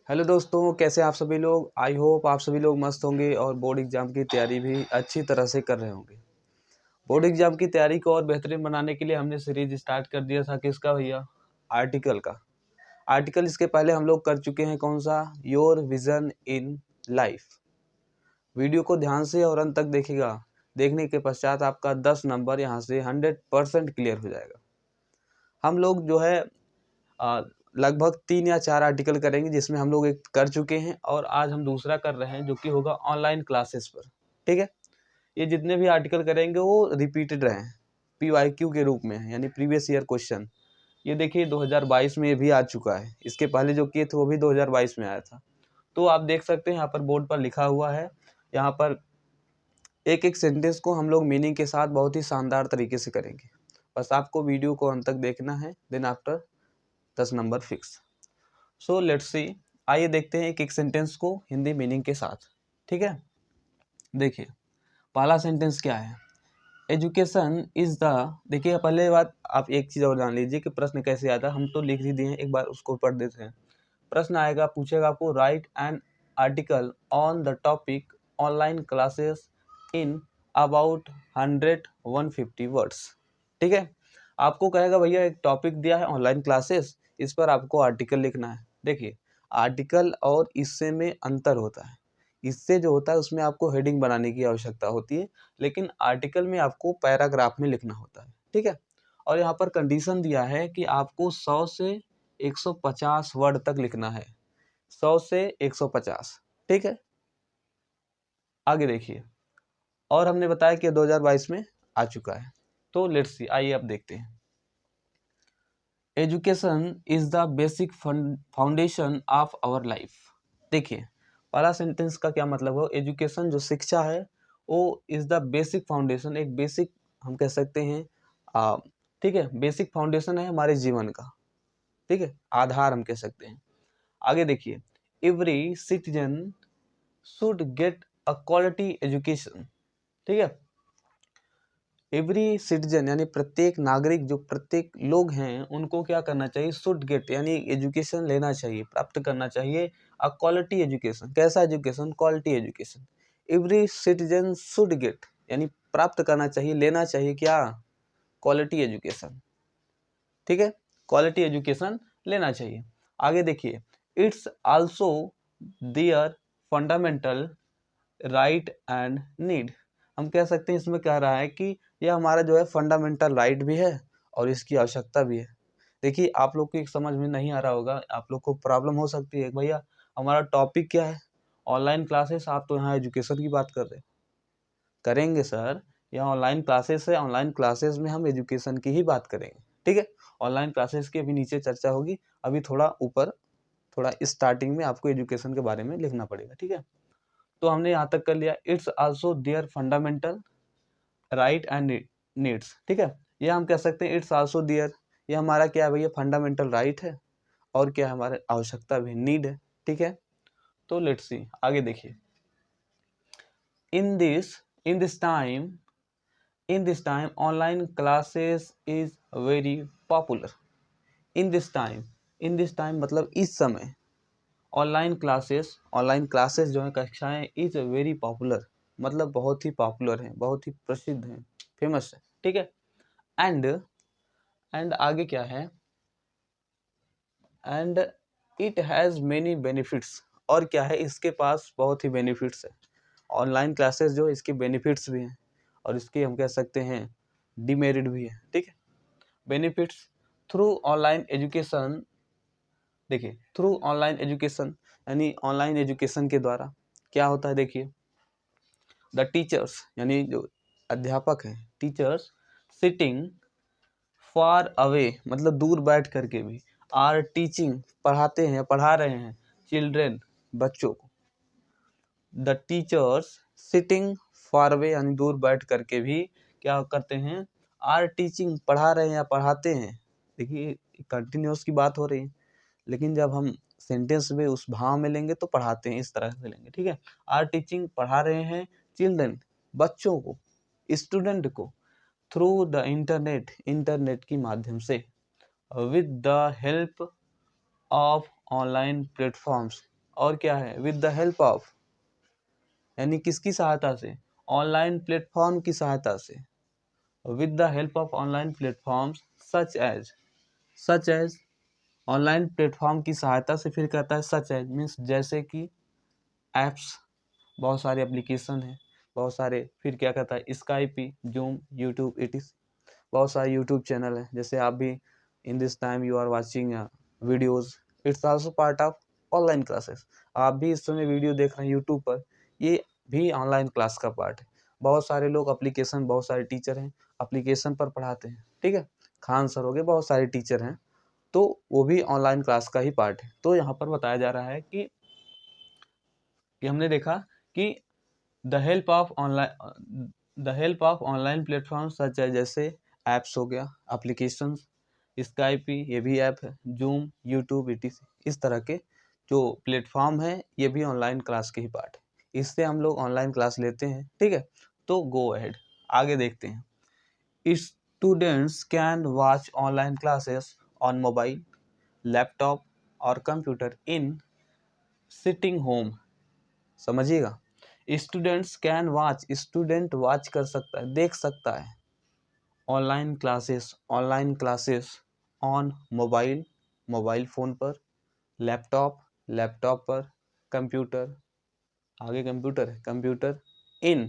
Hello दोस्तों, कैसे आप सभी लोग। आई होप आप सभी लोग मस्त होंगे और बोर्ड एग्जाम की तैयारी भी अच्छी तरह से कर रहे होंगे। बोर्ड एग्जाम की तैयारी को और बेहतरीन बनाने के लिए हमने सीरीज स्टार्ट कर दिया था। किसका भैया? आर्टिकल का। आर्टिकल इसके पहले हम लोग कर चुके हैं। कौन सा? Your vision in life. Video को ध्यान से और अंत तक देखिएगा। देखने के पश्चात आपका 10 नंबर यहाँ से 100% क्लियर हो जाएगा। हम लोग जो है लगभग 3 या 4 आर्टिकल करेंगे, जिसमें हम लोग एक कर चुके हैं और आज हम दूसरा कर रहे हैं, जो कि होगा ऑनलाइन क्लासेस पर। ठीक है, ये जितने भी आर्टिकल करेंगे वो रिपीटेड रहे, PYQ के रूप में, यानी प्रीवियस ईयर क्वेश्चन। ये देखिए 2022 में ये भी आ चुका है। इसके पहले जो किए थे वो भी 2022 में आया था। तो आप देख सकते हैं यहाँ पर बोर्ड पर लिखा हुआ है। यहाँ पर एक एक सेंटेंस को हम लोग मीनिंग के साथ बहुत ही शानदार तरीके से करेंगे। बस आपको वीडियो को अंत तक देखना है, then after 10 number fix. So let's see. आइए देखते हैं एक एक सेंटेंस को हिंदी मीनिंग के साथ। ठीक है, देखिए पहला सेंटेंस क्या है। Education is the. देखिए पहले बात आप एक चीज़ और जान लीजिए कि प्रश्न कैसे आता है। हम तो लिख ही दिए हैं, एक बार उसको पढ़ देते हैं। प्रश्न आएगा, पूछेगा आपको, right an article on the topic online classes in about 150 words. ठीक है, आपको कहेगा भैया एक टॉपिक दिया है ऑनलाइन क्लासेस, इस पर आपको आर्टिकल लिखना है। देखिए आर्टिकल और इससे में अंतर होता है। इससे जो होता है उसमें आपको हेडिंग बनाने की आवश्यकता होती है, लेकिन आर्टिकल में आपको पैराग्राफ में लिखना होता है। ठीक है, और यहाँ पर कंडीशन दिया है कि आपको 100 से 150 वर्ड तक लिखना है। 100 से 150। ठीक है, आगे देखिए। और हमने बताया कि 2022 में आ चुका है। तो लेट्स सी, आइए अब देखते हैं। Education is the basic foundation of our life. देखिए पहला सेंटेंस का क्या मतलब हो। एजुकेशन जो शिक्षा है वो इज द बेसिक फाउंडेशन, एक बेसिक हम कह सकते हैं। ठीक है, बेसिक फाउंडेशन है हमारे जीवन का। ठीक है, आधार हम कह सकते हैं। आगे देखिए, every citizen should get a quality education. ठीक है, एवरी सिटीजन यानी प्रत्येक नागरिक, जो प्रत्येक लोग हैं, उनको क्या करना चाहिए? शुड गेट यानी एजुकेशन लेना चाहिए, प्राप्त करना चाहिए अ क्वालिटी एजुकेशन। कैसा education? Quality education. Every citizen should get यानी प्राप्त करना चाहिए, लेना चाहिए क्या? Quality education. ठीक है, क्वालिटी एजुकेशन लेना चाहिए। आगे देखिए, it's also there fundamental right and need. हम कह सकते हैं इसमें कह रहा है कि यह हमारा जो है फंडामेंटल राइट भी है और इसकी आवश्यकता भी है। देखिए आप लोग को एक समझ में नहीं आ रहा होगा, आप लोग को प्रॉब्लम हो सकती है, भैया हमारा टॉपिक क्या है? Online classes. आप तो यहाँ एजुकेशन की बात कर रहे हैं। करेंगे सर, यह ऑनलाइन क्लासेस है, ऑनलाइन क्लासेस में हम एजुकेशन की ही बात करेंगे। ठीक है, ऑनलाइन क्लासेस के भी नीचे चर्चा होगी। अभी थोड़ा ऊपर, थोड़ा स्टार्टिंग में आपको एजुकेशन के बारे में लिखना पड़ेगा। ठीक है, तो हमने यहाँ तक कर लिया। It's also there fundamental right and needs. ठीक है, ये हम कह सकते हैं इट्स आल्सो देयर, ये हमारा क्या है भैया? फंडामेंटल राइट है और क्या हमारे आवश्यकता भी, नीड है। ठीक है, तो लेट्स सी, आगे देखिए। इन this time in this time online classes is very popular. In this time मतलब इस समय। ऑनलाइन क्लासेस जो है, कक्षाएं, इज वेरी पॉपुलर मतलब बहुत ही पॉपुलर हैं, बहुत ही प्रसिद्ध हैं, फेमस है। ठीक है, एंड आगे क्या है? And it has many benefits. और क्या है? इसके पास बहुत ही बेनिफिट्स है। ऑनलाइन क्लासेस जो, इसके बेनिफिट्स भी हैं और इसके हम कह सकते हैं डिमेरिट भी है। ठीक है, बेनिफिट्स थ्रू ऑनलाइन एजुकेशन। देखिए थ्रू ऑनलाइन एजुकेशन यानी ऑनलाइन एजुकेशन के द्वारा क्या होता है। देखिए द टीचर्स यानी जो अध्यापक हैं, टीचर्स सिटिंग फार अवे मतलब दूर बैठ करके भी, आर टीचिंग पढ़ाते हैं, पढ़ा रहे हैं, चिल्ड्रेन बच्चों को। The teachers sitting far away यानी दूर बैठ करके भी क्या करते हैं? आर टीचिंग पढ़ा रहे हैं या पढ़ाते हैं। देखिए कंटिन्यूस की बात हो रही है, लेकिन जब हम सेंटेंस में उस भाव में लेंगे तो पढ़ाते हैं, इस तरह से लेंगे। ठीक है, आर टीचिंग पढ़ा रहे हैं, चिल्ड्रन बच्चों को, स्टूडेंट को, थ्रू द इंटरनेट की माध्यम से, with the help of online platforms. और क्या है, विद द हेल्प ऑफ, यानी किसकी सहायता से, ऑनलाइन प्लेटफॉर्म की सहायता से, with the help of online platforms such as online platform की सहायता से, फिर कहता है सच एज मीन्स जैसे कि एप्स, बहुत सारे एप्लीकेशन हैं, बहुत सारे, फिर क्या कहता है स्काइपी, जूम, यूट्यूब, बहुत सारे यूट्यूब चैनल हैं, जैसे आप भी in this time you are watching videos, it's also part of online classes. आप भी इस समय वीडियो देख रहे हैं यूट्यूब पर, ये भी ऑनलाइन क्लास का पार्ट है। बहुत सारे लोग एप्लीकेशन, बहुत सारे टीचर हैं एप्लीकेशन पर पढ़ाते हैं, ठीक है, खान सर हो गए, बहुत सारे टीचर हैं, तो वो भी ऑनलाइन क्लास का ही पार्ट है। तो यहाँ पर बताया जा रहा है कि हमने देखा कि the help of online platform सच है, जैसे ऐप्स हो गया, एप्लीकेशन, स्काइपी ये भी ऐप है, जूम, यूट्यूब, इस तरह के जो प्लेटफॉर्म है ये भी ऑनलाइन क्लास के ही पार्ट है, इससे हम लोग ऑनलाइन क्लास लेते हैं, ठीक है। तो गो अहेड, आगे देखते हैं। Students can watch online classes on mobile, laptop और कंप्यूटर इन सिटिंग होम, समझिएगा, students can watch, student watch कर सकता है, देख सकता है, online classes on mobile, mobile phone पर, लैपटॉप पर, कंप्यूटर, आगे कंप्यूटर है, कंप्यूटर, इन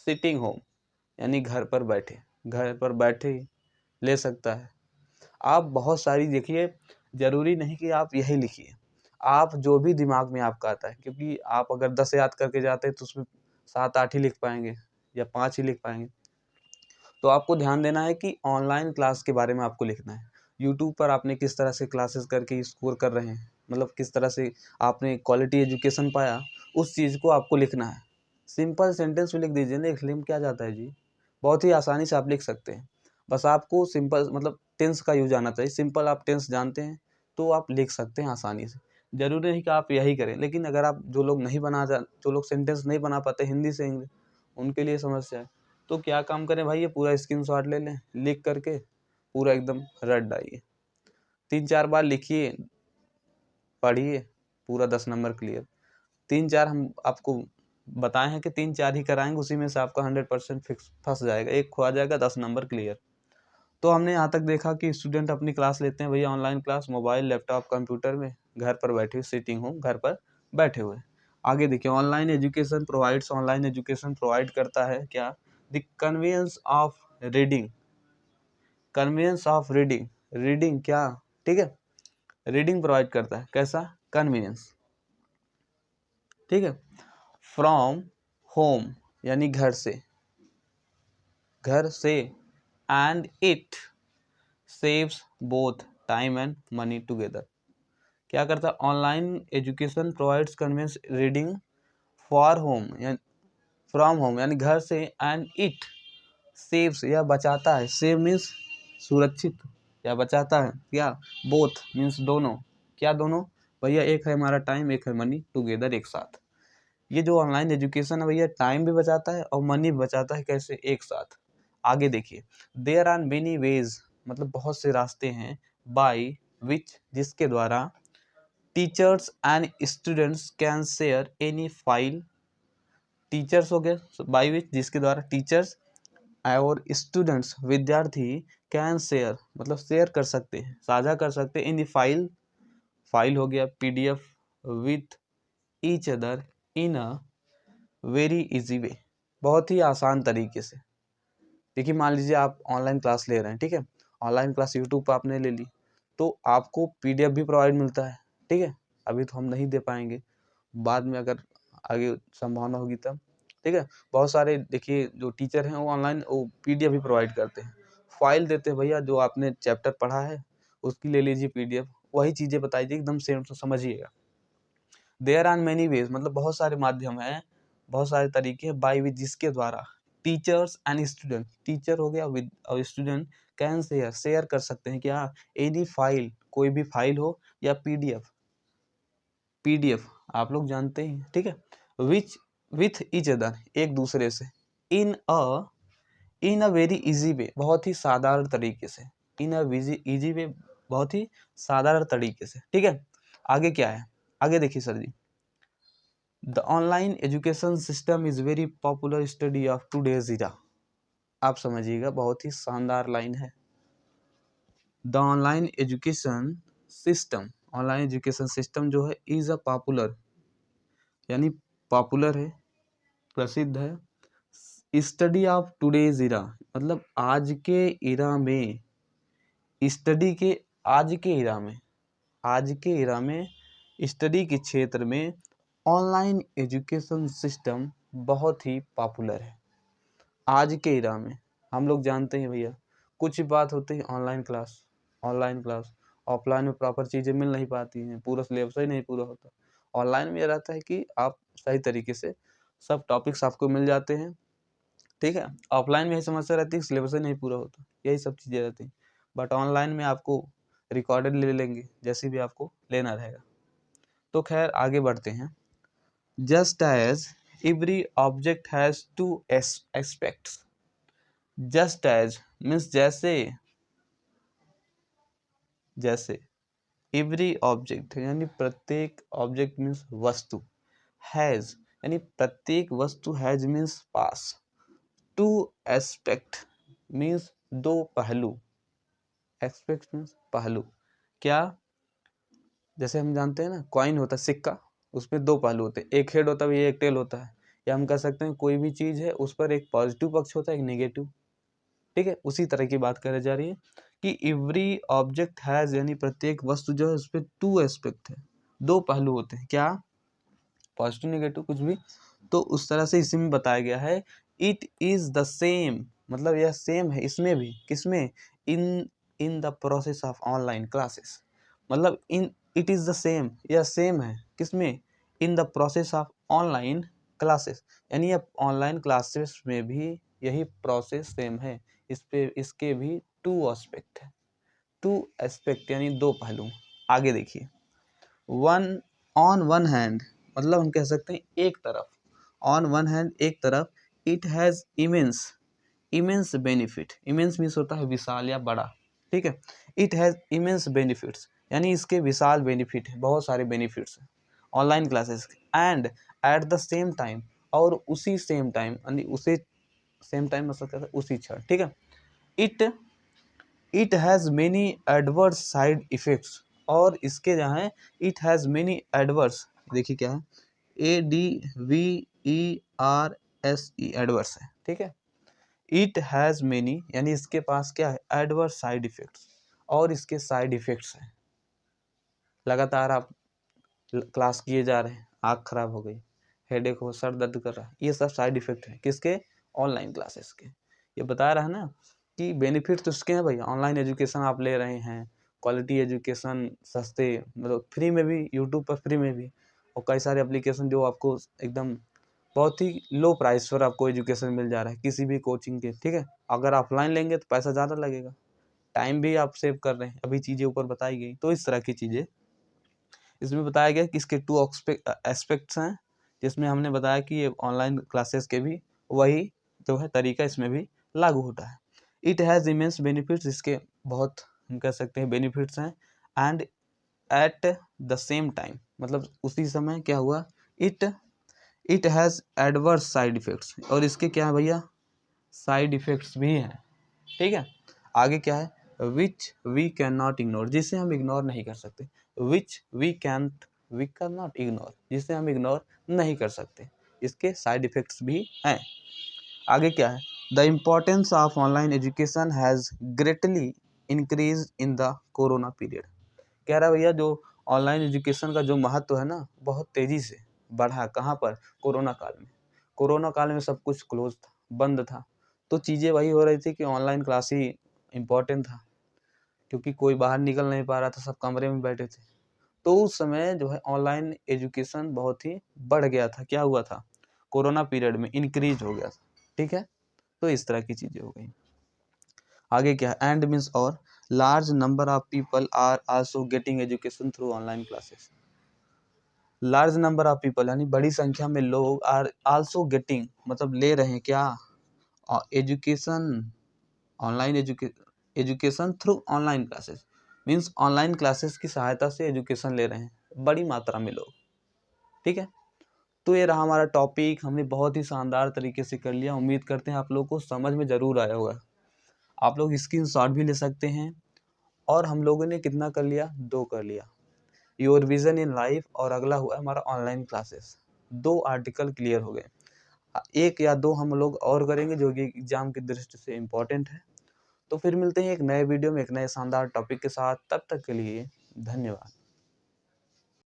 सिटिंग होम, यानी घर पर बैठे ही ले सकता है। आप बहुत सारी देखिए, ज़रूरी नहीं कि आप यही लिखिए, आप जो भी दिमाग में आपका आता है, क्योंकि आप अगर 10 याद करके जाते हैं तो उसमें 7-8 ही लिख पाएंगे या 5 ही लिख पाएंगे। तो आपको ध्यान देना है कि ऑनलाइन क्लास के बारे में आपको लिखना है। यूट्यूब पर आपने किस तरह से क्लासेस करके स्कोर कर रहे हैं, मतलब किस तरह से आपने क्वालिटी एजुकेशन पाया, उस चीज़ को आपको लिखना है। सिंपल सेंटेंस में लिख दीजिए ना, लिखने में क्या जाता है जी, बहुत ही आसानी से आप लिख सकते हैं। बस आपको सिंपल मतलब टेंस का यूज आना चाहिए, सिंपल आप टेंस जानते हैं तो आप लिख सकते हैं आसानी से। ज़रूरी नहीं कि आप यही करें, लेकिन अगर आप जो लोग सेंटेंस नहीं बना पाते हिंदी से इंग्लिश, उनके लिए समस्या है। तो क्या काम करें भाई, ये पूरा स्क्रीनशॉट ले लें, लिख करके पूरा एकदम रट डालिए, 3-4 बार लिखिए, पढ़िए, पूरा 10 नंबर क्लियर। 3-4 हम आपको बताए हैं कि 3-4 ही कराएंगे, उसी में से आपका 100% फिक्स फंस जाएगा, एक खो आ जाएगा, 10 नंबर क्लियर। तो हमने यहाँ तक देखा कि स्टूडेंट अपनी क्लास लेते हैं भैया online class, mobile, laptop, computer में, घर पर बैठे, सिटिंग होम, घर पर बैठे हुए। आगे देखिए, ऑनलाइन एजुकेशन प्रोवाइड करता है क्या, द कन्वीनियंस ऑफ रीडिंग क्या, ठीक है, रीडिंग प्रोवाइड करता है, कैसा, कन्वीनियंस, ठीक है, फ्रॉम होम, यानी घर से, and it saves both time and money together. क्या करता है, online education provides convenience reading for home, यानी फ्रॉम होम, यानी घर से, एंड इट सेव्स, या बचाता है, सेव मीन्स सुरक्षित, या बचाता है, क्या, बोथ मीन्स दोनों, क्या दोनों भैया, एक है हमारा टाइम, एक है मनी, टुगेदर एक साथ। ये जो ऑनलाइन एजुकेशन है भैया, टाइम भी बचाता है और मनी भी बचाता है, कैसे, एक साथ। आगे देखिए, देयर आर मेनी वेज, मतलब बहुत से रास्ते हैं, बाय विच, जिसके द्वारा, teachers and students can share any file, teachers हो गए, बाय विच जिसके द्वारा टीचर्स और स्टूडेंट्स विद्यार्थी कैन शेयर मतलब शेयर कर सकते हैं, साझा कर सकते हैं, इन दी फाइल हो गया PDF, with each other in a very easy way, बहुत ही आसान तरीके से। देखिए, मान लीजिए आप ऑनलाइन क्लास ले रहे हैं, ठीक है, ऑनलाइन क्लास यूट्यूब पर आपने ले ली, तो आपको पीडीएफ भी प्रोवाइड मिलता है, ठीक है, अभी तो हम नहीं दे पाएंगे, बाद में अगर आगे संभावना होगी तब, ठीक है। बहुत सारे देखिए जो टीचर हैं वो ऑनलाइन वो पीडीएफ भी प्रोवाइड करते हैं, फाइल देते हैं भैया, जो आपने चैप्टर पढ़ा है उसकी ले लीजिए पीडीएफ, वही चीज़ें बताई जाए, एकदम सेम तो समझिएगा। देयर आर मेनी वेज, मतलब बहुत सारे माध्यम हैं, बहुत सारे तरीके हैं, बाय विच जिसके द्वारा, टीचर्स एंड स्टूडेंट, टीचर हो गया विद और स्टूडेंट, कैन शेयर कर सकते हैं क्या, एनी फाइल, कोई भी फाइल हो, या पीडीएफ आप लोग जानते हैं, ठीक है, विच विथ ईच अदर, एक दूसरे से, इन अ वेरी इजी वे, बहुत ही साधारण तरीके से, इन अ इजी वे, बहुत ही साधारण तरीके से, ठीक है। आगे क्या है, आगे देखिए sir ji, the online education system is very popular study of today's era. आप समझिएगा, बहुत ही शानदार लाइन है। द ऑनलाइन एजुकेशन सिस्टम जो है इज़ अ पॉपुलर, यानी पॉपुलर है, प्रसिद्ध है। स्टडी ऑफ टूडेज इरा मतलब आज के इरा में, स्टडी के आज के इरा में स्टडी के क्षेत्र में ऑनलाइन एजुकेशन सिस्टम बहुत ही पॉपुलर है। आज के इरा में हम लोग जानते हैं भैया, कुछ बात होती है ऑनलाइन क्लास, ऑफलाइन में प्रॉपर चीज़ें मिल नहीं पाती हैं, पूरा सिलेबस ही नहीं पूरा होता। ऑनलाइन में ये रहता है कि आप सही तरीके से सब टॉपिक्स आपको मिल जाते हैं, ठीक है। ऑफलाइन में यही समस्या रहती है, सिलेबस ही नहीं पूरा होता, यही सब चीज़ें रहती हैं। बट ऑनलाइन में आपको रिकॉर्डेड ले लेंगे, जैसे भी आपको लेना रहेगा। तो खैर आगे बढ़ते हैं। Just as every object has two aspects. Just as means जैसे एवरी ऑब्जेक्ट यानी प्रत्येक ऑब्जेक्ट मीन्स वस्तु, हैज़ यानी प्रत्येक वस्तु, हैज़ मीन्स पास, टू एस्पेक्ट मीन्स दो पहलू, एस्पेक्ट मीन्स पहलू। क्या, जैसे हम जानते हैं ना, कॉइन होता है सिक्का, उसमें दो पहलू होते हैं, एक हेड होता है, एक टेल होता है। या हम कह सकते हैं कोई भी चीज़ है उस पर एक पॉजिटिव पक्ष होता है, एक नेगेटिव, ठीक है। उसी तरह की बात करी जा रही है कि एवरी ऑब्जेक्ट हैज़ यानी प्रत्येक वस्तु जो है उस पर टू एस्पेक्ट है, दो पहलू होते हैं। क्या, पॉजिटिव नेगेटिव कुछ भी। तो उस तरह से इसी में बताया गया है। इट इज़ द सेम मतलब यह सेम है इसमें भी, किसमें, in the process of online classes, मतलब इट इज़ द सेम, यह सेम है किसमें, in the process of online classes, यानी अब ऑनलाइन क्लासेस में भी यही प्रोसेस सेम है। इसके भी टू एस्पेक्ट है, टू एस्पेक्ट यानी दो पहलू। आगे देखिए, ऑन वन हैंड मतलब हम कह सकते हैं एक तरफ, ऑन वन हैंड एक तरफ, it has immense benefit, immense means होता है विशाल या बड़ा, ठीक है। इट हैज़ इमेंस बेनिफिट्स यानी इसके विशाल बेनिफिट है, बहुत सारे बेनिफिट्स हैं ऑनलाइन क्लासेस के। And at the same time, और उसी सेम टाइम यानी उसे सेम टाइम मतलब क्या था, उसी क्षण, ठीक है। It has many adverse side effects, और इसके जहाँ है इट हैज़ मेनी एडवर्स, देखिए क्या है, ADVERSE एडवर्स है, ठीक है। इट हैज़ मेनी यानी इसके पास क्या है, एडवर्स साइड इफ़ेक्ट्स, और इसके साइड इफ़ेक्ट्स हैं। लगातार आप क्लास किए जा रहे हैं, आँख खराब हो गई, हेडेक हो, सर दर्द कर रहा है, ये सब साइड इफ़ेक्ट है किसके, ऑनलाइन क्लासेस के। ये बता रहा है ना कि बेनिफिट तो उसके हैं भैया, ऑनलाइन एजुकेशन आप ले रहे हैं, क्वालिटी एजुकेशन, सस्ते मतलब फ्री में भी, यूट्यूब पर फ्री में भी, और कई सारे एप्लीकेशन जो आपको एकदम बहुत ही लो प्राइस पर आपको एजुकेशन मिल जा रहा है किसी भी कोचिंग के, ठीक है। अगर ऑफलाइन लेंगे तो पैसा ज़्यादा लगेगा, टाइम भी आप सेव कर रहे हैं, अभी चीज़ें ऊपर बताई गई। तो इस तरह की चीज़ें इसमें बताया गया कि इसके टू एस्पेक्ट्स हैं, जिसमें हमने बताया कि ये ऑनलाइन क्लासेस के भी वही जो है तरीका इसमें भी लागू होता है। इट हैज़ इमेंस बेनिफिट्स, इसके बहुत हम कह सकते हैं बेनिफिट्स हैं। And at the same time मतलब उसी समय क्या हुआ, it has adverse side effects, और इसके क्या है भैया, साइड इफ़ेक्ट्स भी हैं, ठीक है। आगे क्या है, which we can not ignore, जिसे हम इग्नोर नहीं कर सकते, which we can not ignore, जिसे हम इग्नोर नहीं कर सकते, इसके साइड इफ़ेक्ट्स भी हैं। आगे क्या है, the importance of online education has greatly increase in the corona period. कह रहा है भैया जो ऑनलाइन एजुकेशन का जो महत्व है ना, बहुत तेज़ी से बढ़ा, कहाँ पर, कोरोना काल में। कोरोना काल में सब कुछ क्लोज था, बंद था, तो चीज़ें वही हो रही थी कि ऑनलाइन क्लास ही इम्पोर्टेंट था, क्योंकि कोई बाहर निकल नहीं पा रहा था, सब कमरे में बैठे थे। तो उस समय जो है ऑनलाइन एजुकेशन बहुत ही बढ़ गया था, क्या हुआ था, कोरोना पीरियड में इंक्रीज हो गया था, ठीक है। तो इस तरह की चीज़ें हो गई। आगे क्या है, एंड मीन्स और, large number of people are also getting education through online classes. Large number of people यानी बड़ी संख्या में लोग आर आल्सो गेटिंग मतलब ले रहे हैं क्या, education, online education through online classes, means online classes की सहायता से एजुकेशन ले रहे हैं बड़ी मात्रा में लोग, ठीक है। तो ये रहा हमारा टॉपिक, हमने बहुत ही शानदार तरीके से कर लिया। उम्मीद करते हैं आप लोगों को समझ में ज़रूर आया होगा। आप लोग स्क्रीनशॉट भी ले सकते हैं। और हम लोगों ने कितना कर लिया, 2 कर लिया, योर विजन इन लाइफ, और अगला हुआ हमारा ऑनलाइन क्लासेस। 2 आर्टिकल क्लियर हो गए। 1 या 2 हम लोग और करेंगे जो कि एग्जाम की दृष्टि से इम्पोर्टेंट है। तो फिर मिलते हैं एक नए वीडियो में एक नए शानदार टॉपिक के साथ। तब तक के लिए धन्यवाद।